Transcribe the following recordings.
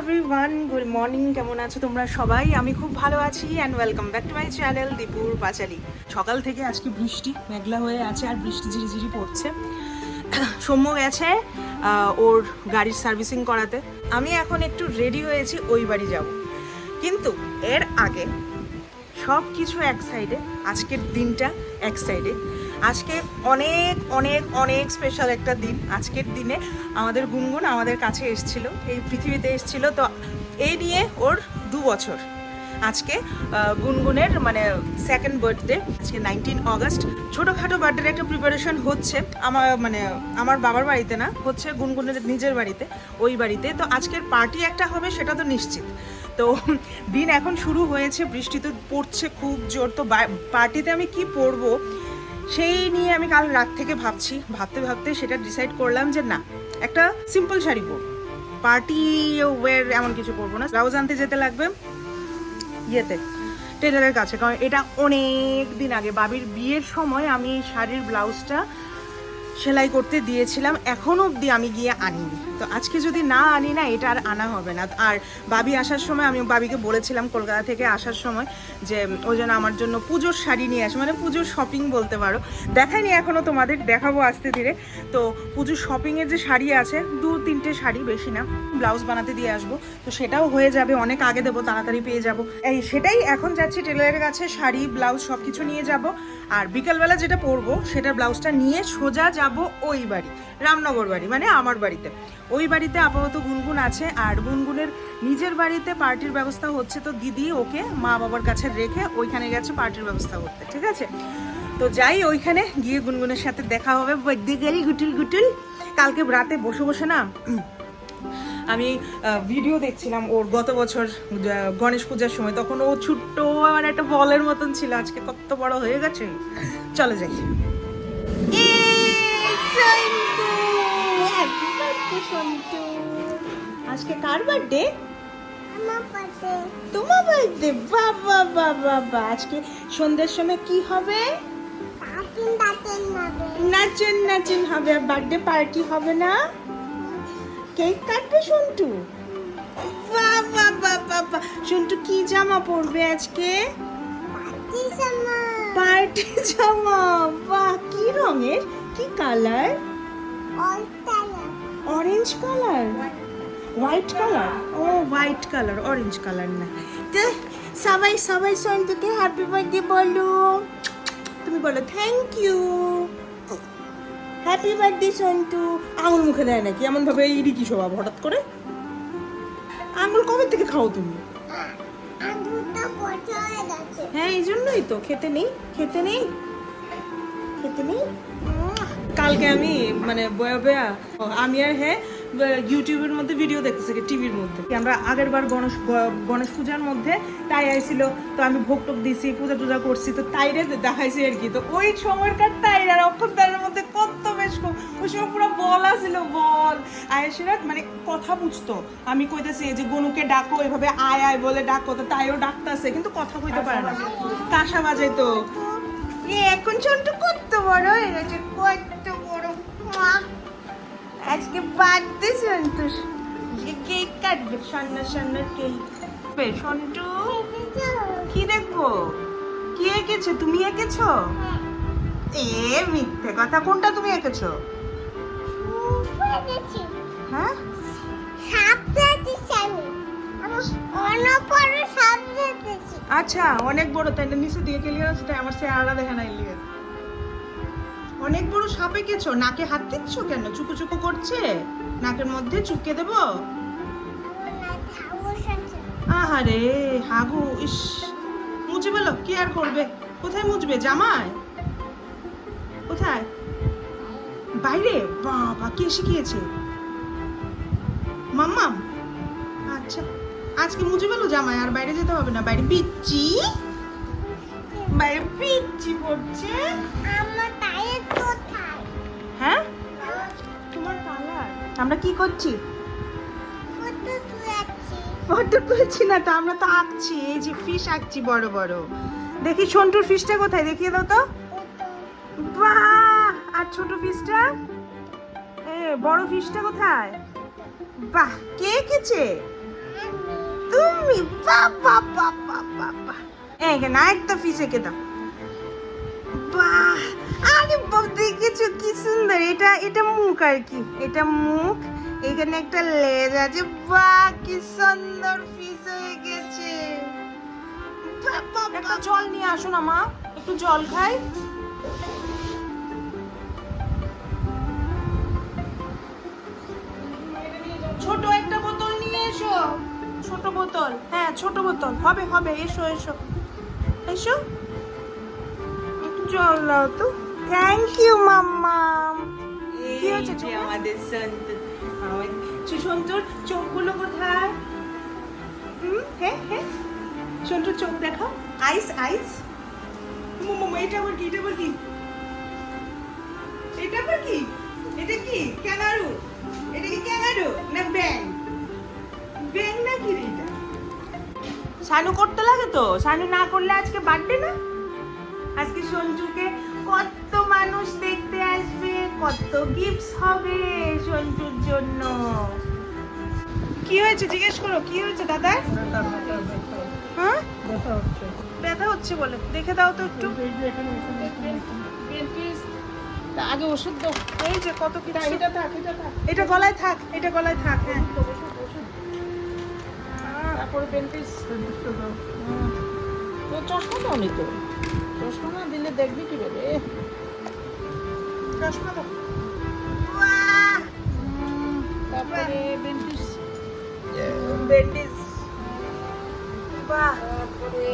Everyone, good morning. কেমন আছো তোমরা সবাই? আমি খুব ভালো আছি and welcome back to my channel দীপুর পাঁচালী। সকাল থেকে আজকে বৃষ্টি মেঘলা হয়ে আছে আর বৃষ্টি ঝিরিঝিরি পড়ছে। সৌম্য গেছে ওর গাড়ির সার্ভিসিং করাতে। আমি এখন একটু রেডি হয়েছি ওই বাড়ি যাব, কিন্তু এর আগে সব কিছু এক সাইডে, আজকের দিনটা এক সাইডে। আজকে অনেক অনেক অনেক স্পেশাল একটা দিন। আজকের দিনে আমাদের গুনগুন আমাদের কাছে এসেছিল, এই পৃথিবীতে এসেছিল। তো এই নিয়ে ওর 2 বছর। আজকে গুনগুনের মানে সেকেন্ড বার্থডে, আজকে 19 অগস্ট। ছোটোখাটো বার্থডের একটা প্রিপারেশন হচ্ছে আমার বাবার বাড়িতে না, হচ্ছে গুনগুনের নিজের বাড়িতে, ওই বাড়িতে। তো আজকের পার্টি একটা হবে সেটা তো নিশ্চিত। তো দিন এখন শুরু হয়েছে, বৃষ্টি তো পড়ছে খুব জোর। তো পার্টিতে আমি কি পরবো সেই নিয়ে আমি কাল রাত থেকে ভাবতে ভাবতে সেটা ডিসাইড করলাম যে না, একটা সিম্পল শাড়ি পরবো, পার্টি ওয়্যার এমন কিছু পরবো না। ব্লাউজ আনতে যেতে লাগবে টেলারের কাছে, কারণ এটা অনেক দিন আগে বাবির বিয়ের সময় আমি এই শাড়ির ব্লাউজটা সেলাই করতে দিয়েছিলাম, এখনো অবধি আমি গিয়ে আনিনি। তো আজকে যদি না আনি না, এটা আর আনা হবে না। আর বাবি আসার সময় আমি বাবিকে বলেছিলাম কলকাতা থেকে আসার সময় যে ও যেন আমার জন্য পুজোর শাড়ি নিয়ে আসে, মানে পুজোর শপিং বলতে পারো। দেখাইনি এখনও, তোমাদের দেখাবো আস্তে ধীরে। তো পুজোর শপিংয়ের যে শাড়ি আছে, 2-3টে শাড়ি, বেশি না, ব্লাউজ বানাতে দিয়ে আসবো। তো সেটাও হয়ে যাবে, অনেক আগে দেবো, তাড়াতাড়ি পেয়ে যাবো। সেটাই এখন যাচ্ছি টেলারের কাছে, শাড়ি ব্লাউজ সব কিছু নিয়ে যাব। আর বিকালবেলা যেটা পরবো সেটার ব্লাউজটা নিয়ে সোজা যাব ওই বাড়ি, রামনগর বাড়ি, মানে আমার বাড়িতে। ওই বাড়িতে আপাতত গুনগুন আছে, আর গুনগুনের নিজের বাড়িতে পার্টির ব্যবস্থা হচ্ছে। তো দিদি ওকে মা বাবার কাছে রেখে ওইখানে গেছে পার্টির ব্যবস্থা করতে, ঠিক আছে? তো যাই, ওইখানে গিয়ে গুনগুনের সাথে দেখা হবে। বার্থডে গাড়ি গুটুল। কালকে রাতে বসে বসে না আমি ভিডিও দেখছিলাম ওর, গত বছর গণেশ পূজার সময়, তখন ও ছোট্ট মানে একটা বলের মতন ছিল। আজকে কত বড় হয়ে গেছে। চলে যাই। আজকে কার বার্থডে? তোমার বার্থডে? বাবা বাবা বা, আজকে সন্ধ্যের সময় কি হবে? নাচন হবে, আর বার্থডে পার্টি হবে না? কেক কাটবে সন্টু? বাবা বাবা বা, সন্টু কি জামা পরবে আজকে? পার্টি জামা। বাহ, কি রঙের, কি colour? Orange colour, white colour? ও হোয়াইট কালার, অরেঞ্জ কালার না। তো সবাই সন্টুকে হ্যাপি বার্থডে বলো। তুমি বলো thank you, happy birthday Santu. আঙুল মুখে দেয় নাকি এমন ভাবে? এই কি স্বভাব হঠাৎ করে? আঙুল কবে থেকে খাও তুমি? হ্যাঁ, এই জন্যই তো খেতে নেই। কালকে আমি মানে বয়া আমি আর ইউটিউবের মধ্যে ভিডিও দেখতেছি, টিভির মধ্যে। আমরা আগের বার গণেশ পূজার মধ্যে তাই আইছিল, তো আমি ভোগ টোক দিছি, পূজা টুজা করছি, তো তাইরে দেখাইছি আর কি। তো ওই সময়কার তাইর আর অক্ষরদারের মধ্যে কত বেশ, ওই সময় পুরো বল আসছিল, বল আয়েসিরা মানে কথা বুঝতো। আমি কইতেছি যে গনুকে ডাকো, এভাবে আয় আয় বলে ডাকো, তো তাইও ডাকতেছে, কিন্তু কথা কইতে পারে না, কাঁসা বাজাইতো। এখন ছোট কত বড় হয়ে গেছে, কত বড়। আজকে বার্থডে সন্তোষ, কেক কাটবে, সান্নার কেক। সন্টু কি দেখবো? কি এঁকেছে? তুমি এঁকেছো? মিথ্যে কথা, কোনটা তুমি এঁকেছো? হ্যাঁ, আচ্ছা, অনেক বড় তাই না? নিচে দিয়ে ক্লিয়ার আছে, তাই আমার সে আলাদা দেখা নাই। অনেক বড় সাপ এঁকেছো। নাকে হাত দিচ্ছ কেন? চুকু করছে নাকের মধ্যে, চুপকে দেবো? আহারে হাগু, ইস, মুছে বলো, কি আর করবে? কোথায় মুছবে? জামায়? কোথায়? বাইরে? বাবা, কে শিখিয়েছে? মাম্মাম? আচ্ছা, আজকে মুছে বলো জামায়, আর বাইরে যেতে হবে না। বাইরে পিচ্ছি পড়ছে। হ্যাঁ, তোমার কালার। আমরা কি করছি? ফটো তুলছি না তো, আমরা তো আঁকছি। এই যে ফিশ আঁকছি বড় বড়। দেখি সন্টুর ফিশটা কোথায়, দেখিয়ে দাও তো। বাহ, আর ছোট ফিশটা? বড় ফিশটা কোথায়? বাহ, কে এঁকেছে? ইয়ামি, বাবা বাবা বাবা। এখানে একটা ফিস এঁকে দাও। বাহ, আরে বাবা, দেখেছো কি সুন্দর। এটা এটা মুখ আর কি, এটা মুখ। এখানে একটা লেজ আছে। বাহ, কি সুন্দর ফিস হয়ে গেছে। একটা জল নিয়ে আসো না মা, একটু জল খাই। ছোট একটা বোতল নিয়ে এসো, ছোট বোতল। হ্যাঁ, ছোট বোতল হবে হবে। এসো এসো এসো, একটু জল দাও তো। থ্যাংক ইউ মাম্মা। কি হয়েছে আমাদের সন্তু? সন্তুর চোখগুলো কোথায়? হ্যাঁ হ্যাঁ, সন্তুর চোখ দেখাও। আইস আইস। এটা আবার কি? এটা আবার কি? এটা আবার কি? এটা কি ক্যাঙ্গারু? এটা কি ক্যাঙ্গারু না ব্যাং? ব্যাং না কি রে এটা? শানু করতে লাগে তো। শানু না করলে আজকে বার্থডে না? আজকে সঞ্জুকে কত মানুষ দেখতে আসবে, কত গিফটস হবে সঞ্জুর জন্য। কি হয়েছে জিজ্ঞেস করো, কি হয়েছে দাদা? হ্যাঁ, ব্যথা হচ্ছে বলে। দেখে দাও তো একটু। আগে ওষুধ দাও। এই যে কত কি। এটা থাক, এটা থাক, এটা গলায় থাক, এটা গলায় থাক। হ্যাঁ, তারপরে বেন্টিস দাও। তো চশমা দাও নি তো। চশমা না দিলে দেখবি কি ভাবে? চশমা দাও। তারপরে বেন্টিস। ব্যান্ডেজ। বাহ, তারপরে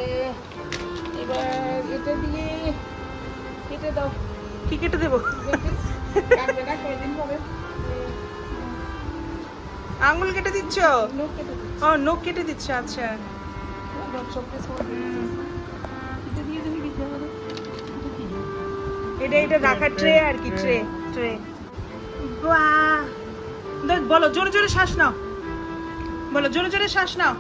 এবার এটা দিয়ে কেটে দাও। কি কেটে দেবো? বেন্টিস কাটবে না, কয়দিন পরে আঙুল কেটে দিচ্ছ? নখ কেটে দিই। ও, নখ কেটে দিচ্ছ। আচ্ছা, এটা এটা রাখার ট্রে আর কি, ট্রে ট্রে। বাহ, বলো জোরে জোরে শ্বাস নাও, বলো জোরে জোরে শ্বাস নাও।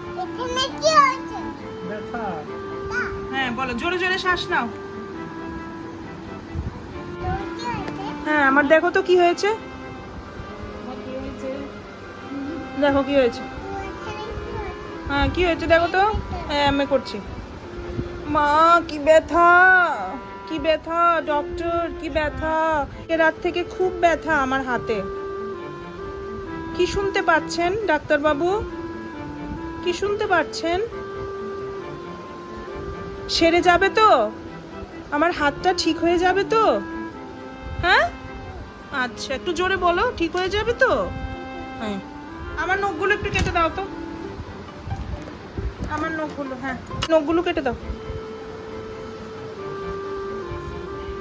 হ্যাঁ বলো, জোরে জোরে শ্বাস নাও। হ্যাঁ, আমার দেখো তো কি হয়েছে, দেখো কি হয়েছে। হ্যাঁ, কি হয়েছে দেখো তো। হ্যাঁ, আমি করছি। মা, কি ব্যথা, কি ব্যথা ডক্টর, কি ব্যথা। এ রাত থেকে খুব ব্যথা আমার হাতে। কি শুনতে পাচ্ছেন ডাক্তার বাবু? কি শুনতে পাচ্ছেন? সেরে যাবে তো? আমার হাতটা ঠিক হয়ে যাবে তো? হ্যাঁ, আচ্ছা, একটু জোরে বলো, ঠিক হয়ে যাবে তো? হ্যাঁ, আমার নখগুলো একটু কেটে দাও তো। আমার নখগুলো, হ্যাঁ, নখগুলো কেটে দাও।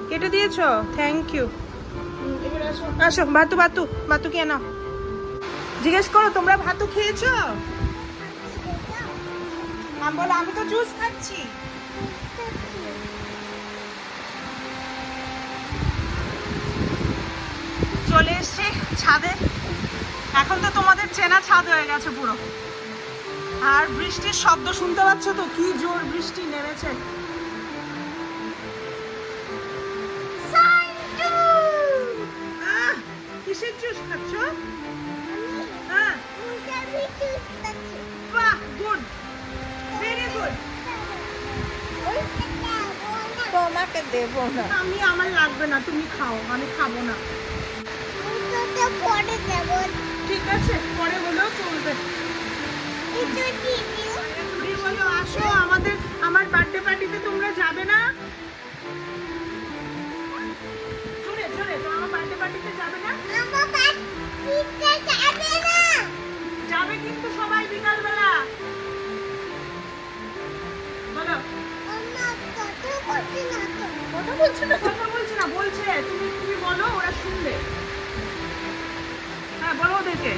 কেটে দিয়েছো? Thank you. এবার আসো। আসো, ভাতু ভাতু ভাতু কে নাও। জিজ্ঞেস করো, তোমরা ভাতু খেয়েছো? আমি বলো, আমি তো জুস খাচ্ছি। চলে এসছি ছাদে। এখন তো তোমাদের চেনা ছাদ হয়ে গেছে পুরো। আর বৃষ্টির শব্দ শুনতে পাচ্ছ তো? কি জোর বৃষ্টি নেমেছে। কিসের জুস খাচ্ছ? হ্যাঁ, বাহ, গুড, ভেরি গুড। তোমাকে দেবো না আমি, আমার লাগবে না, তুমি খাও, আমি খাবো না। ঠিক আছে, পরে হলেও চলবে। তুমি বলো আসো আমাদের, আমার বার্থডে পার্টিতে তোমরা যাবে না? জোরে জোরে, তো আমার বার্থডে পার্টিতে যাবে না? যাবে কিন্তু সবাই বিকালবেলা। বলো। কথা বলছে না, কথা বলছে না, বলছে তুমি তুমি বলো, ওরা শুনবে। হ্যাঁ, বলো ওদেরকে।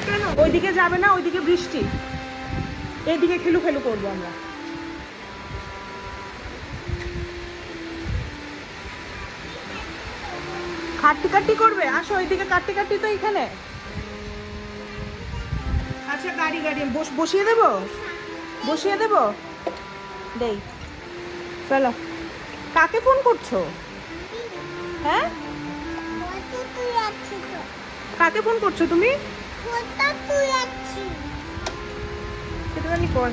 কেন ওইদিকে যাবে না? ওইদিকে বৃষ্টি, এইদিকে খেলু খেলু করবো আমরা। কাট্টি কাট্টি করবে? আসো, ওইদিকে কাট্টি কাট্টি তো এখানে। আচ্ছা, গাড়ি গাড়ি বসিয়ে দেবো, বসিয়ে দেবো, দেই। চলো, কাকে ফোন করছো? হ্যাঁ, কাকে ফোন করছো তুমি? একটুখানি পর।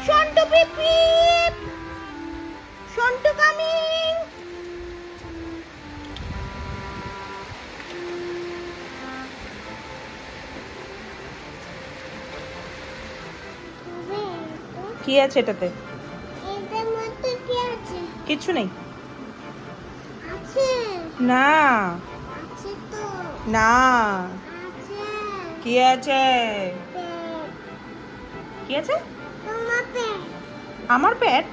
সন্টু পিপ পিপ, সন্টু কামিং। কি আছে এটাতে? কিছু নেই। না না, কি আছে? কি আছে? আমার পেট?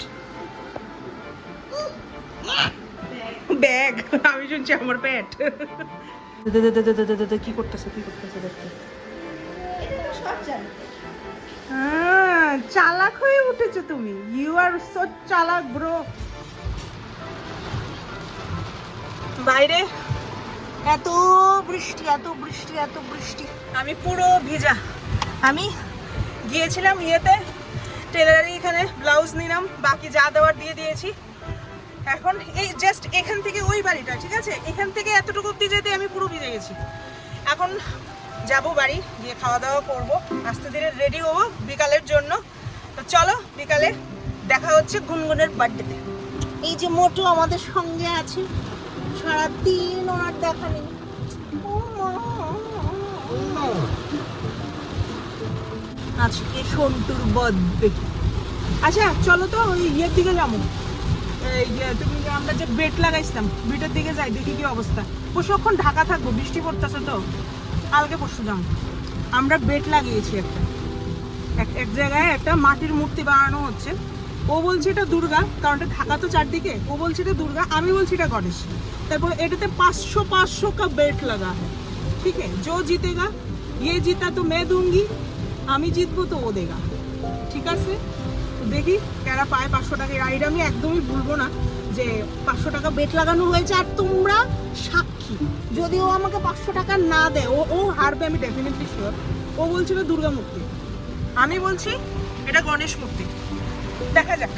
ব্যাগ? আমি শুনছি আমার পেট। কি করতেছে কি করতেছে দেখতে। চালাক হয়ে উঠেছো তুমি। ইউ আর সো চালাক ব্রো। বাইরে এত বৃষ্টি এত বৃষ্টি এত বৃষ্টি, আমি পুরো ভিজা। আমি গিয়েছিলাম ইয়েতে, টেলারি, এখানে ব্লাউজ নিলাম, বাকি যা দেওয়ার দিয়ে দিয়েছি। এখন এই জাস্ট এখান থেকে ওই বাড়িটা, ঠিক আছে, এখান থেকে এতটুকু অব্দি যেতে আমি পুরো ভিজে গেছি। এখন যাব বাড়ি গিয়ে খাওয়া দাওয়া করবো, আস্তে ধীরে রেডি হবো বিকালের জন্য। তো চলো বিকালে দেখা হচ্ছে গুনগুনের বার্থডেতে। এই যে মোটু আমাদের সঙ্গে আছে, সারাদিন ওনার দেখা নেই। আজকে সন্টুর বার্থডে। আচ্ছা চলো তো ওই ইয়ের দিকে যাবো, তুমি আমরা যে বেট লাগাইছিলাম বেটের দিকে যাই, দেখি কি অবস্থা। পরশুক্ষণ ঢাকা থাকবো, বৃষ্টি পড়তেছে তো, কালকে পরশু যাবো। আমরা বেট লাগিয়েছি একটা, এক জায়গায় একটা মাটির মূর্তি বানানো হচ্ছে। ও বলছে এটা দুর্গা, কারণ এটা ঢাকা তো চারদিকে। ও বলছে এটা দুর্গা, আমি বলছি এটা গণেশ। তারপর এটাতে 500 का बेट लगा है, ठीक है। जो जीतेगा, ये जीता तो मैं दूंगी, আমি জিতবো তো ও দেগা, ঠিক আছে। তো দেখি কারা পায় 500 টাকা। আর এটা আমি একদমই ভুলবো না যে 500 টাকা বেট লাগানো হয়েছে, আর তোমরা সাক্ষী। যদি ও আমাকে 500 টাকা না দেয়, ও হারবে, আমি ডেফিনেটলি শিওর। ও বলছিল দুর্গা মূর্তি, আমি বলছি এটা গণেশ মূর্তি। দেখা যাক।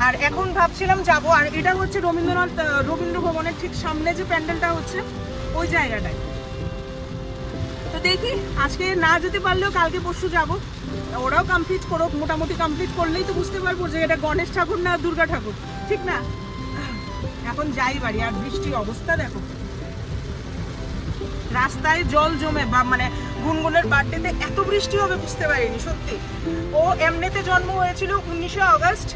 আর এখন ভাবছিলাম যাব, আর এটা হচ্ছে রবীন্দ্র ভবনের ঠিক সামনে যে প্যান্ডেলটা হচ্ছে ওই জায়গাটায়। তো দেখি আজকে না যেতে পারলেও কালকে পরশু যাব। ওরাও কমপ্লিট করো, মোটামুটি কমপ্লিট করলেই তো বুঝতে পারবো যে এটা গণেশ ঠাকুর না দুর্গা ঠাকুর, ঠিক না। এখন যাই বাড়ি। আর বৃষ্টির অবস্থা দেখো, রাস্তায় জল জমে, বা মানে গুনগুনের বার্থডেতে এত বৃষ্টি হবে বুঝতে পারিনি সত্যি। ও এমনিতে জন্ম হয়েছিল 19শে আগস্ট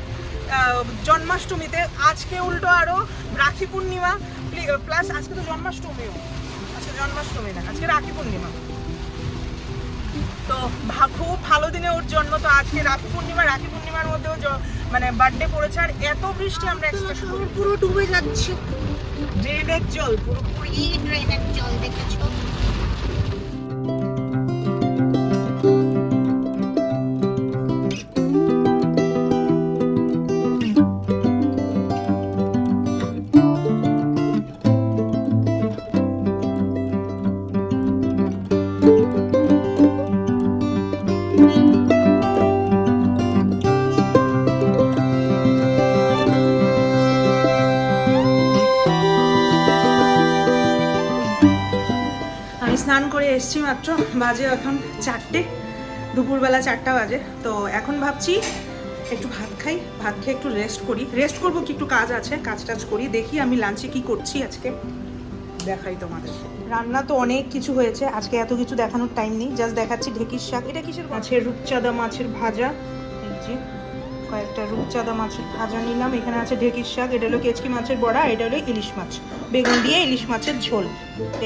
জন্মাষ্টমীতে। আজকে উল্টো আরো রাখি পূর্ণিমা প্লাস আজকে তো জন্মাষ্টমীও, আজকে জন্মাষ্টমী না, আজকে রাখি পূর্ণিমা। তো খুব ভালো দিনে ওর জন্ম। তো আজকে রাখি পূর্ণিমার মধ্যেও মানে বার্থডে পড়েছে। আর এত বৃষ্টি আমরা এক্সপেক্ট করি, পুরো ডুবে যাচ্ছে। ড্রেনের জল, পুরোপুরি ড্রেনের জল, দেখেছো। স্নান করে এসছি মাত্র, বাজে এখন 4টে, দুপুরবেলা 4টা বাজে। তো এখন ভাবছি একটু ভাত খাই, ভাত খেয়ে একটু রেস্ট করবো কি, একটু কাজ আছে, কাজ টাজ করি। দেখি আমি লাঞ্চে কি করছি আজকে, দেখাই তোমাদের। রান্না তো অনেক কিছু হয়েছে আজকে, এত কিছু দেখানোর টাইম নেই, জাস্ট দেখাচ্ছি ঢেঁকির শাক। এটা কিসের মাছের? রূপচাঁদা মাছের ভাজা। এই যে কয়েকটা রূপচাঁদা মাছের ভাজা নিলাম। এখানে আছে ঢেঁকির শাক, এটা হলো কেচকি মাছের বড়া, এটা হলো ইলিশ মাছ, বেগুন দিয়ে ইলিশ মাছের ঝোল।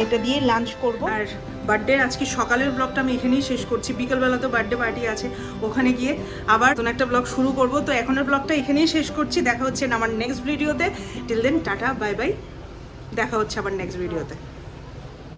এটা দিয়ে লাঞ্চ করব। আর বার্থডে আজকে সকালের ব্লগটা আমি এখানেই শেষ করছি। বিকেলবেলা তো বার্থডে পার্টি আছে, ওখানে গিয়ে আবার নতুন একটা ব্লগ শুরু করব। তো এখনের ব্লগটা এখানেই শেষ করছি। দেখা হচ্ছে আমার নেক্সট ভিডিওতে। Till then tata bye bye, দেখা হচ্ছে আবার নেক্সট ভিডিওতে।